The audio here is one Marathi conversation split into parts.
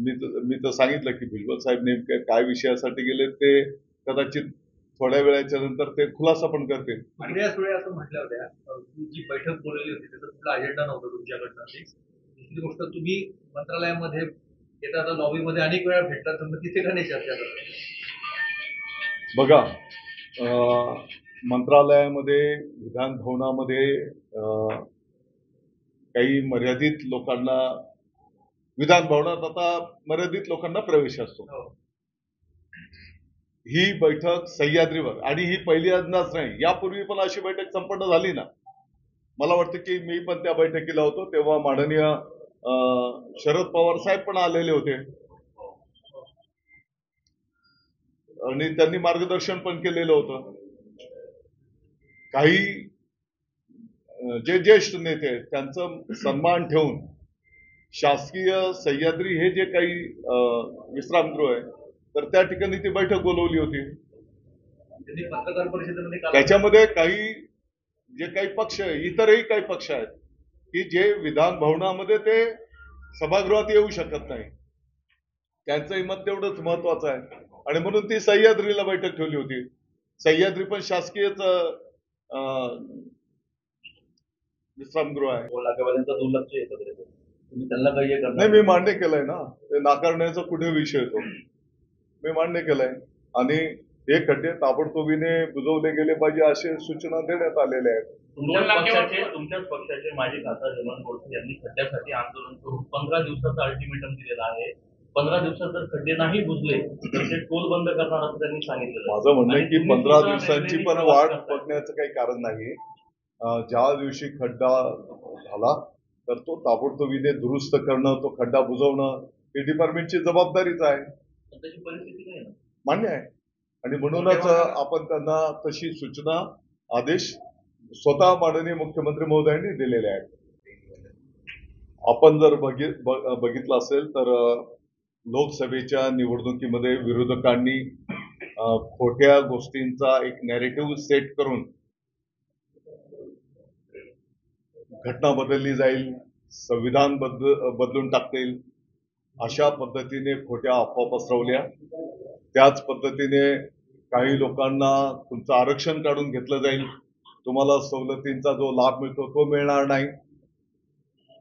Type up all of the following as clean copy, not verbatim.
मी तर सांगितलं की भुजबळ साहेब नेमके काय विषयासाठी गेले ते कदाचित थोड्या वेळाच्या नंतर ते खुलासा पण करतील. आणि याच वेळी असं म्हटलं होत्या की जी बैठक बोलवली होती त्याचा कुठला अजेंडा नव्हता तुमच्याकडनं. दुसरी गोष्ट तुम्ही मंत्रालयामध्ये येतात लॉबीमध्ये अनेक वेळा भेटतात तर तिथे का नाही चर्चा करतात? बघा, मंत्रालयामध्ये विधान भवनामध्ये काही मर्यादित लोकांना विधान भवनात आता मर्यादित लोकांना प्रवेश असतो. ही बैठक सह्याद्रीवर आणि ही पहिल्यांदाच नाही, यापूर्वी पण अशी बैठक संपन्न झाली ना. मला वाटतं की मी पण त्या बैठकीला होतो तेव्हा माननीय शरद पवार साहेब पण आलेले होते आणि त्यांनी मार्गदर्शन पण केलेलं होतं. काही जे ज्येष्ठ नेते आहेत त्यांचं सन्मान ठेवून शासकीय सह्याद्री हे जे काही विश्रामगृह आहे तर त्या ठिकाणी ती बैठक बोलवली होती. पत्रकार परिषदेमध्ये त्याच्यामध्ये काही जे काही पक्ष इतरही काही पक्ष आहेत की जे विधान भवनामध्ये ते सभागृहात येऊ शकत नाही, त्यांचंही मत तेवढंच महत्वाचं आहे आणि म्हणून ती सह्याद्रीला बैठक ठेवली होती. सह्याद्री पण शासकीयच विश्रामगृह आहे. दुर्लक्ष येतं तुम्ही त्यांना काही नाही, मी मान्य केलंय ना, ते नाकारण्याचा कुठे विषय येतो. मी मान्य केलंय आणि हे खड्डे ताबडतोबीने बुजवले गेले पाहिजे असे सूचना देण्यात आलेल्या आहेत. तुमच्याच पक्षाचे माजी खासदार हेमंत गोडसे यांनी खड्ड्यासाठी आंदोलन करून 15 दिवसाचा अल्टिमेटम दिलेला आहे. 15 दिवसात जर खड्डे नाही बुजले तर ते टोल बंद करणार असं त्यांनी सांगितलं. माझं म्हणणं आहे की 15 दिवसांची पण वाट बघण्याचं काही कारण नाही. ज्या दिवशी खड्डा झाला तर तो ताबडतोबीने दुरुस्त करणं, तो खड्डा बुजवणं ही डिपार्टमेंटची जबाबदारीच आहे. त्याची परिस्थिती नाही ना. मान्य आहे आणि म्हणूनच आपण त्यांना तशी सूचना आदेश स्वतः माननीय मुख्यमंत्री महोदयांनी दिलेले आहेत. आपण जर बघितलं असेल तर लोकसभेच्या निवडणुकीमध्ये विरोधकांनी खोट्या गोष्टींचा एक नॅरेटिव्ह सेट करून घटना बदलली जाईल, संविधान बदलून टाकतील अशा पद्धतीने खोट्या अफवा पसरवल्या. त्याच पद्धतीने काही लोकांना तुमचं आरक्षण काढून घेतलं जाईल, तुम्हाला सवलतींचा जो लाभ मिळतो तो मिळणार नाही.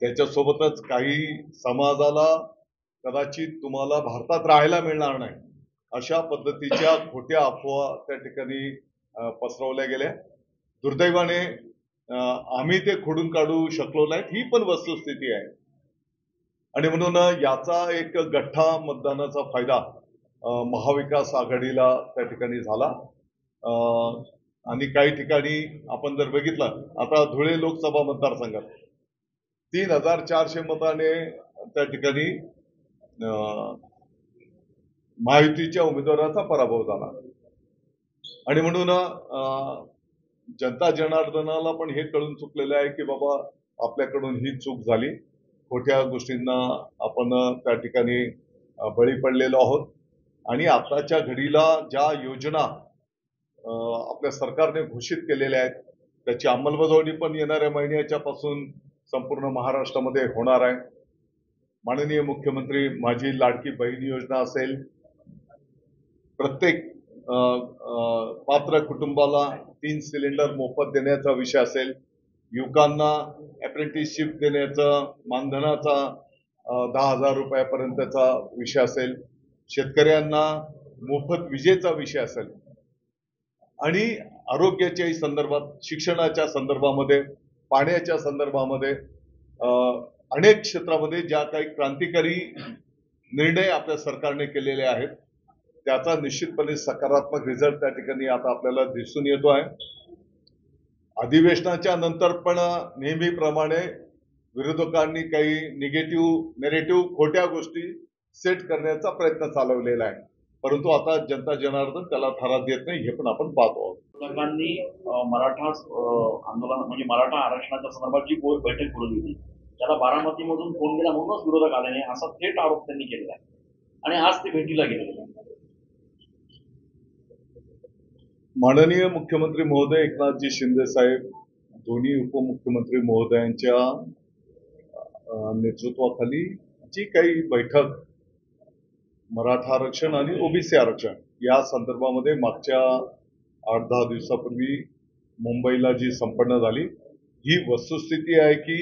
त्याच्यासोबतच काही समाजाला कदाचित तुम्हाला भारतात राहायला मिळणार नाही अशा पद्धतीच्या खोट्या अफवा त्या ठिकाणी पसरवल्या गेल्या. दुर्दैवाने आम्ही ते खोडून काढू शकलो नाहीत, ही पण वस्तुस्थिती आहे आणि म्हणून याचा एक गठ्ठा मतदानाचा फायदा महाविकास आघाडीला त्या ठिकाणी झाला. आणि काही ठिकाणी आपण जर बघितलं, आता धुळे लोकसभा मतदारसंघात 3400 मताने त्या ठिकाणी महायुतीच्या उमेदवाराचा पराभव झाला आणि म्हणून जनता जनार्दनाला पण हे कळून चुकलेलं आहे की बाबा आपल्याकडून ही चूक झाली, खोट्या गोष्टींना आपण त्या ठिकाणी बळी पडलेलो आहोत आणि आताच्या घडीला ज्या योजना आपल्या सरकारने घोषित केलेल्या आहेत त्याची अंमलबजावणी पण येणाऱ्या महिन्याच्या पासून संपूर्ण महाराष्ट्रामध्ये होणार आहे. माननीय मुख्यमंत्री माझी लाडकी बहीण योजना असेल, प्रत्येक पात्र कुटुंबाला 3 सिलेंडर मोफत देण्याचा विषय असेल, युवकांना अप्रेंटिसशिप देण्याचं मानधनाचा 10,000 रुपयापर्यंतचा विषय असेल, शेतकऱ्यांना मोफत विजेचा विषय असेल आणि आरोग्याच्याही संदर्भात, शिक्षणाच्या संदर्भामध्ये, पाण्याच्या संदर्भामध्ये अनेक क्षेत्रामध्ये ज्या काही क्रांतिकारी निर्णय आपल्या सरकारने केलेले आहेत त्याचा निश्चितपणे सकारात्मक रिझल्ट त्या ठिकाणी आता आपल्याला दिसून येतो आहे. अधिवेशनाच्या नंतर पण नेहमीप्रमाणे विरोधकांनी काही नेरेटिव्ह खोट्या गोष्टी सेट करण्याचा प्रयत्न चालवलेला आहे, परंतु आता जनता जनार्दन त्याला थारा देत नाही हे पण आपण पाहतो आहोत. विरोधकांनी मराठा आंदोलन म्हणजे मराठा आरक्षणाच्या संदर्भात जी बैठक बोलवली होती त्याला बारामतीमधून फोन केला म्हणूनच विरोधक आले नाही असा थेट आरोप त्यांनी केलेला आहे आणि आज ते भेटीला गेलेले. माननीय मुख्यमंत्री महोदय एकनाथजी शिंदे साहेब, दोन्ही उपमुख्यमंत्री महोदयांच्या नेतृत्वाखाली जी काही बैठक मराठा आरक्षण आणि ओबीसी आरक्षण या संदर्भामध्ये मागच्या 8-10 दिवसापूर्वी मुंबईला जी संपन्न झाली ही वस्तुस्थिती आहे की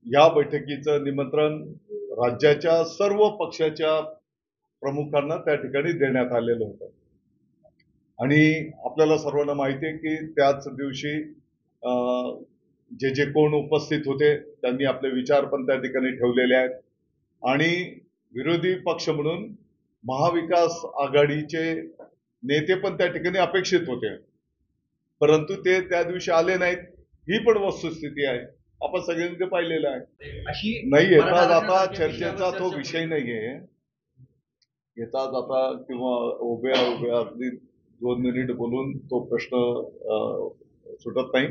या बैठकीचं निमंत्रण राज्याच्या सर्व पक्षाच्या प्रमुखांना त्या ठिकाणी देण्यात आलेलं होतं आणि आपल्याला सर्वांना माहिती आहे की त्याच दिवशी जे कोण उपस्थित होते त्यांनी आपले विचार पण त्या ठिकाणी ठेवलेले आहेत आणि विरोधी पक्ष म्हणून महाविकास आघाडीचे नेते पण त्या ठिकाणी अपेक्षित होते, परंतु ते त्या दिवशी आले नाहीत. ही पण वस्तुस्थिती आहे, आपण सगळ्यांनी ते पाहिलेलं आहे. अशी नाही येता मराठा जाता आरक्षणाच्या चर्चेचा विषयावर तो चर्चा विषय नाहीये. येता जाता किंवा उभ्या अगदी 2 मिनिट बोलून तो प्रश्न सुटत नाही.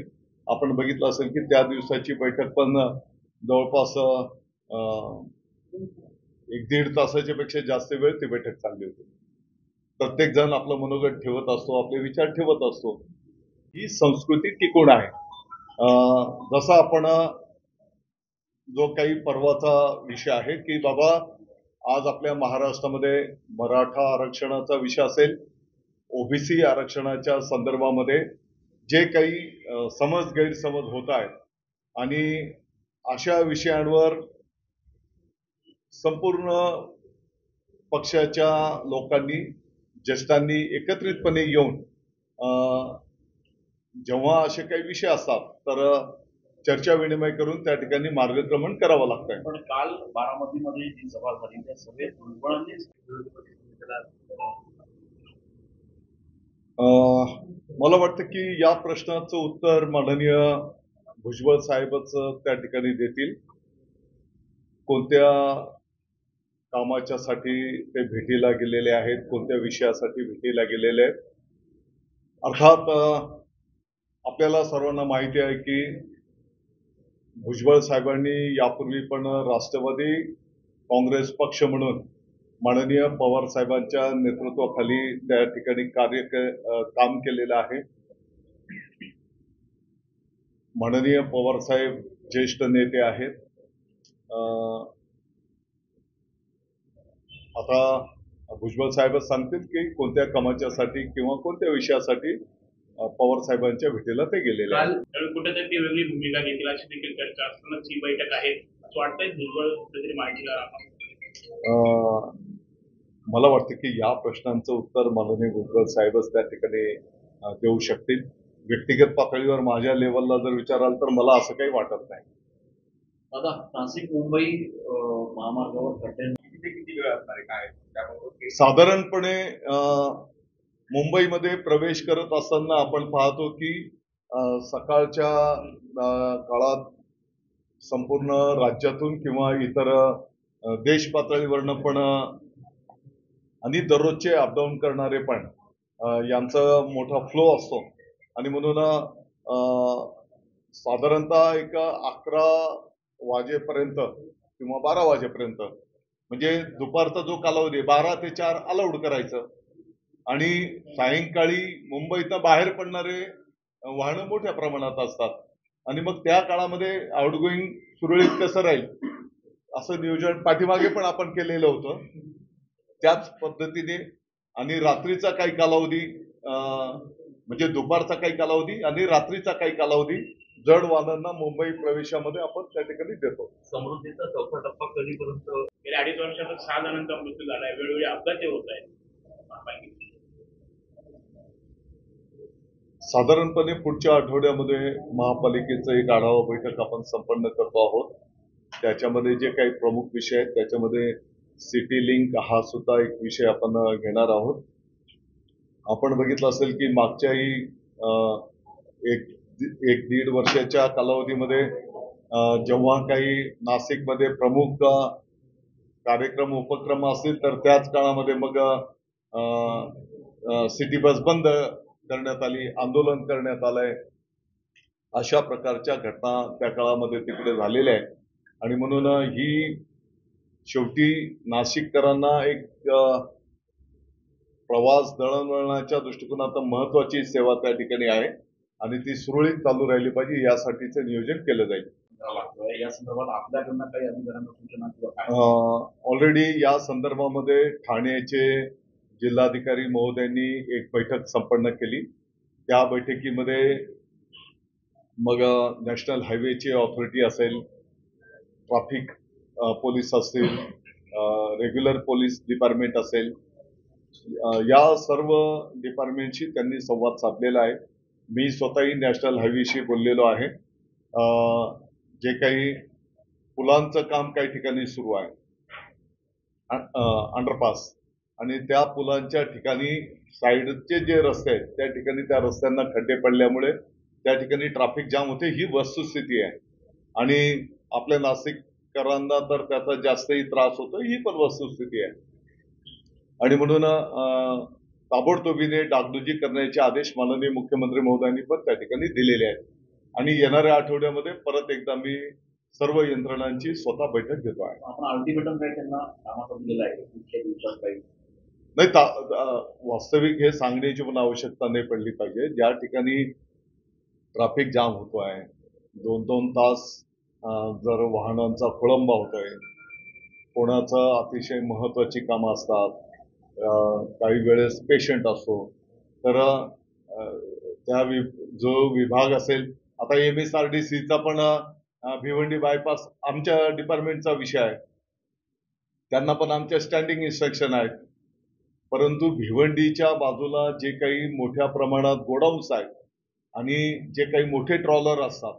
आपण बघितलं असेल की त्या दिवसाची बैठक पण जवळपास 1-1.5 तासाच्या पेक्षा जास्त वेळ ती बैठक चालली होती. प्रत्येक जण आपलं मनोगत ठेवत असतो, आपले विचार ठेवत असतो. ही संस्कृती टिकून आहे. जसा आपण जो काही पर्वाचा विषय आहे की बाबा आज आपल्या महाराष्ट्रामध्ये मराठा आरक्षणाचा विषय असेल, ओबीसी आरक्षणाच्या संदर्भामध्ये जे काही समज गैरसमज होत आहेत आणि अशा विषयांवर संपूर्ण पक्षाच्या लोकांनी ज्येष्ठांनी एकत्रितपणे येऊन जेव्हा असे काही विषय असतात तर चर्चा विनिमय करून त्या ठिकाणी मार्गक्रमण करावं लागतंय. पण काल बारामतीमध्ये जी सभा झाली त्या सभेत भुजबळांनीच मला वाटतं की या प्रश्नाचं उत्तर माननीय भुजबळ साहेबच त्या ठिकाणी देतील. कोणत्या कामाच्यासाठी ते भेटीला गेलेले आहेत, कोणत्या विषयासाठी भेटीला गेलेले आहेत. अर्थात आपल्याला सर्वांना माहिती आहे की भुजबळ साहेबांनी यापूर्वी पण राष्ट्रवादी काँग्रेस पक्ष म्हणून माननीय पवार साहेबांच्या नेतृत्वाखाली त्या ठिकाणी काम केलेलं आहे. माननीय पवार साहेब ज्येष्ठ नेते आहेत. आता भुजबळ साहेबच सांगतील की कोणत्या कामाच्यासाठी किंवा कोणत्या विषयासाठी पवार साहेबांच्या भेटीला ते गेलेले आहेत. कुठेतरी ती वेगळी भूमिका घेतील अशी देखील चर्चा असतानाच ही बैठक आहे असं वाटतंय. भुजबळ कुठेतरी माहितीला मला वाटतं की या प्रश्नांचं उत्तर माननीय भुजबळ साहेबच त्या ठिकाणी देऊ शकतील. व्यक्तिगत पातळीवर माझ्या लेवलला जर विचाराल तर मला असं काही वाटत नाही. दादा, नाशिक मुंबई महामार्गावर खड्डे किती वेळ असणार आहे काय त्याबाबत साधारणपणे मुंबईमध्ये प्रवेश करत असताना आपण पाहतो की सकाळच्या काळात संपूर्ण राज्यातून किंवा इतर देश पातळीवरनं पण आणि दररोजचे अपडाऊन करणारे पण यांचा मोठा फ्लो असतो आणि म्हणून साधारणतः एक 11 वाजेपर्यंत किंवा 12 वाजेपर्यंत म्हणजे दुपारचा जो कालावधी 12 ते 4 अलाउड करायचं आणि सायंकाळी मुंबईतनं बाहेर पडणारे वाहनं मोठ्या प्रमाणात असतात आणि मग त्या काळामध्ये आउटगोईंग सुरळीत कसं राहील असं नियोजन पाठीमागे पण आपण केलेलं होतं. त्याच पद्धतीने आणि रात्रीचा काही कालावधी म्हणजे दुपारचा काही कालावधी आणि रात्रीचा काही कालावधी जड वाहनांना मुंबई प्रवेशामध्ये आपण त्या ठिकाणी देतो. समृद्धीचा चौथा टप्पा कधीपर्यंत? गेल्या 2.5 वर्षात 6 जणांचा मृत्यू झालाय, वेळोवेळी अपघात होत आहेत. साधारणपणे पुढच्या आठवड्यामध्ये महापालिकेचं एक आढावा बैठक आपण संपन्न करतो आहोत. त्याच्यामध्ये जे काही प्रमुख विषय आहेत त्याच्यामध्ये सिटी लिंक हा सुद्धा एक विषय आपण घेणार आहोत. आपण बघितलं असेल की मागच्याही 1-1.5 वर्षाच्या कालावधीमध्ये जेव्हा काही नाशिकमध्ये प्रमुख कार्यक्रम उपक्रम असतील तर त्याच काळामध्ये मग सिटी बस बंद करण्यात आली, आंदोलन करण्यात आलंय. अशा प्रकारच्या घटना त्या काळामध्ये तिकडे झालेल्या आहेत आणि म्हणून ही शेवटी नाशिककरांना एक प्रवास दळणवळणाच्या दृष्टिकोनातून महत्वाची सेवा त्या ठिकाणी आहे आणि ती सुरळीत चालू राहिली पाहिजे यासाठीचं नियोजन केलं जाईल. करा लागतोय या संदर्भात आपल्याकडनं काही अधिकाऱ्यांना सूचना किंवा काय? ऑलरेडी या संदर्भामध्ये ठाण्याचे जिल्हाधिकारी महोदयांनी एक बैठक संपन्न केली. त्या बैठकीमध्ये मग नॅशनल हायवेची ऑथॉरिटी असेल, ट्रॅफिक पोलीस असतील, रेग्युलर पोलीस डिपार्टमेंट असेल, या सर्व डिपार्टमेंटशी त्यांनी संवाद साधलेला आहे. मी स्वतःही नॅशनल हायवेशी बोललेलो आहे. जे काही पुलांचं काम काही ठिकाणी सुरू आहे, अंडरपास, आणि त्या पुलांच्या ठिकाणी साईडचे जे रस्ते आहेत त्या ठिकाणी त्या रस्त्यांना खड्डे पडल्यामुळे त्या ठिकाणी ट्रॅफिक जाम होते. ही वस्तुस्थिती आहे आणि आपल्या नाशिककरांना तर त्याचा जास्तही त्रास होतो, ही पण वस्तुस्थिती आहे. आणि म्हणून ताबडतोबीने डागडुजी करण्याचे आदेश माननीय मुख्यमंत्री महोदयांनी पण त्या ठिकाणी दिलेले आहेत. आणि येणाऱ्या आठवड्यामध्ये परत एकदा मी सर्व यंत्रणांची स्वतः बैठक घेतो आहे. आपण अल्टिमेटम काही त्यांना कामाचा दिलेला आहे पुढच्या दिवसात काही? नाही, वास्तविक हे सांगण्याची पण आवश्यकता नाही पडली पाहिजे. ज्या ठिकाणी ट्रॅफिक जाम होतो आहे, 2-2 तास जर वाहनांचा खोळंबा होतोय, कोणाचं अतिशय महत्वाची कामं असतात, काही वेळेस पेशंट असतो, तर त्या जो विभाग असेल, आता MSRDCचा पण भिवंडी बायपास आमच्या डिपार्टमेंटचा विषय आहे, त्यांना पण आमच्या स्टँडिंग इन्स्ट्रक्शन आहेत. परंतु भिवंडीच्या बाजूला जे काही मोठ्या प्रमाणात गोडाऊन्स आहेत आणि जे काही मोठे ट्रॉलर असतात,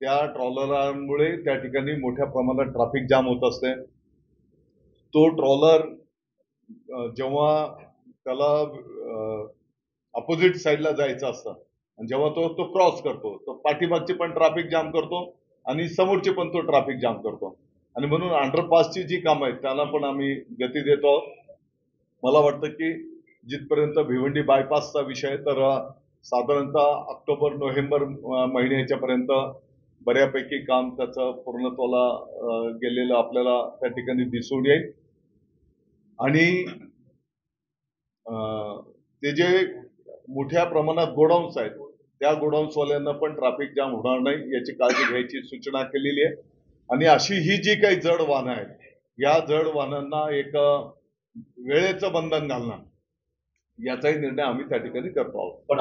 त्या ट्रॉलरांमुळे त्या ठिकाणी मोठ्या प्रमाणात ट्रॅफिक जाम होत असते. तो ट्रॉलर जेव्हा त्याला अपोजिट साईडला जायचं असतं आणि जेव्हा तो क्रॉस करतो, तो पाठीमागची पण ट्रॅफिक जाम करतो आणि समोरची पण तो ट्रॅफिक जाम करतो. आणि म्हणून अंडरपासची जी कामं आहेत त्याला पण आम्ही गती देतो आहोत. मला वाटतं की जिथपर्यंत भिवंडी बायपासचा विषय आहे, तर साधारणतः ऑक्टोबर-नोव्हेंबर महिन्याच्या पर्यंत बऱ्यापैकी काम त्याचं पूर्णत्वाला गेलेलं आपल्याला त्या ठिकाणी दिसून येईल. आणि ते जे मोठ्या प्रमाणात गोडाऊन्स आहेत त्या गोडाऊन्सवाल्यांना पण ट्रॅफिक जाम होणार नाही याची काळजी घ्यायची सूचना केलेली आहे. आणि अशी ही जी काही जड वाहनं आहेत, या जड वाहनांना एक वेळेचं बंधन घालणं याचाही निर्णय आम्ही त्या ठिकाणी करतो आहोत. पण